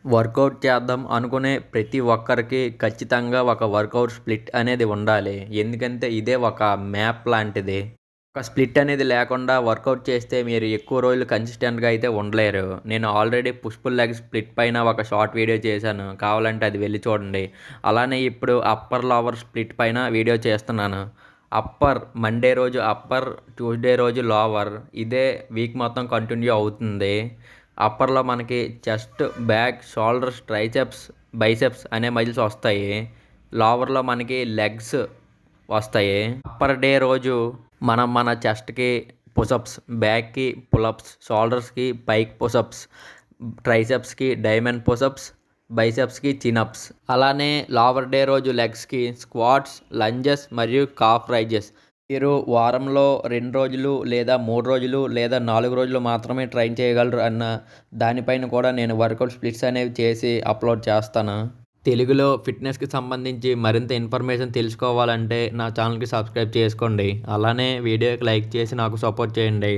Work out చేద్దాం అనుకునే ప్రతి ఒక్కరికి ఖచ్చితంగా ఒక వర్కౌట్ స్ప్లిట్ అనేది ఉండాలి. ఎందుకంటే ఇదే ఒక మ్యాప్ లాంటిది. ఒక స్ప్లిట్ అనేది లేకుండా వర్కౌట్ చేస్తే మీరు ఎక్కువ రోజులు కన్సిస్టెంట్‌గా అయితే ఉండలేరు. నేను already push pull leg split పైన ఒక షార్ట్ వీడియో చేశాను. కావాలంటే అది వెళ్లి చూడండి. అలానే ఇప్పుడు అప్పర్ లోవర్ స్ప్లిట్ పైన వీడియో చేస్తున్నాను. అప్పర్ మండే రోజు అప్పర్, ట్యూస్‌డే రోజు లోవర్. ఇదే వీక్ మొత్తం కంటిన్యూ అవుతుంది. అప్పర్‌లో మనకి chest, back, shoulders, triceps, biceps అనే మజిల్స్ వస్తాయి. లోవర్‌లో మనకి లెగ్స్ వస్తాయి. అప్పర్ డే రోజు మనం మన చెస్ట్‌కి పుషప్స్, బ్యాక్‌కి పులప్స్, షోల్డర్స్‌కి పైక్ పుషప్స్, ట్రైసెప్స్‌కి డైమండ్ పుషప్స్, బైసెప్స్‌కి చిన్ అప్స్. అలానే లోవర్ డే రోజు లెగ్స్‌కి స్క్వాట్స్, లంజెస్ మరియు కాఫ్ రైజెస్. మీరు వారంలో 2 రోజులు లేదా 3 రోజులు లేదా 4 రోజులు మాత్రమే ట్రైన్ చేయగలరు అన్న దానిపైన కూడా నేను వర్కౌట్ స్ప్లిట్స్ అనేవి చేసి అప్లోడ్ చేస్తాను. తెలుగులో ఫిట్నెస్‌కి సంబంధించి మరింత ఇన్ఫర్మేషన్ తెలుసుకోవాలంటే నా ఛానల్‌కి సబ్స్క్రైబ్ చేసుకోండి. అలానే వీడియోకి లైక్ చేసి నాకు సపోర్ట్ చేయండి.